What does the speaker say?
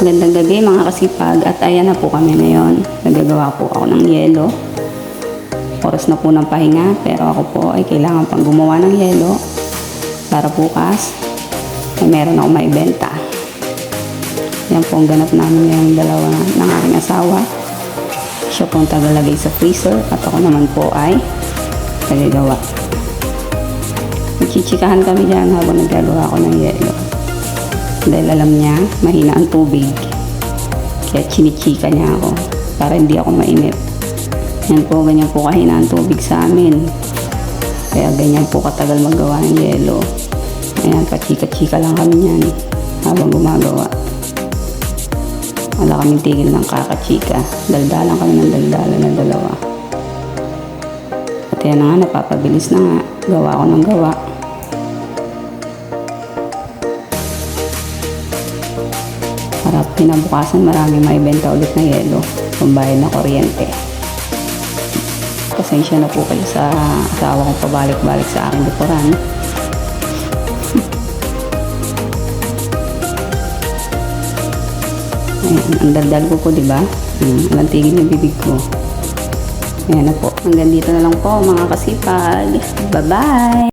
Magandang gabi mga kasipag, at ayan na po kami ngayon. Nagagawa po ako ng yelo. Oras na po ng pahinga, pero ako po ay kailangan pang gumawa ng yelo para bukas ay meron ako maibenta. Yan po ang ganap namin ngayong dalawa ng aking asawa. Siya po ang tagalagay sa freezer at ako naman po ay nagagawa. Nagchichikahan kami dyan habang nagagawa ako ng yelo. Dahil alam niya, mahina ang tubig. Kaya chinichika niya ako para hindi ako mainip. Yan po, ganyan po kahina ang tubig sa amin. Kaya ganyan po katagal magawa ng yelo. Ayan, pachika-chika lang kami yan habang gumagawa. Wala kaming tigil ng kakachika. Daldalan kami ng daldalan na dalawa. At yan na nga, napapabilis na nga. Gawa ko ng gawa. Para pinabukasan marami maibenta ulit na yelo, pambayad na kuryente. Pasensya na po kayo sa asawa kong pabalik-balik sa aking likuran. Ayan, ang daldal ko diba? Walang tigil yung bibig ko. Ayan na po. Hanggang dito na lang po mga kasipag. Bye-bye!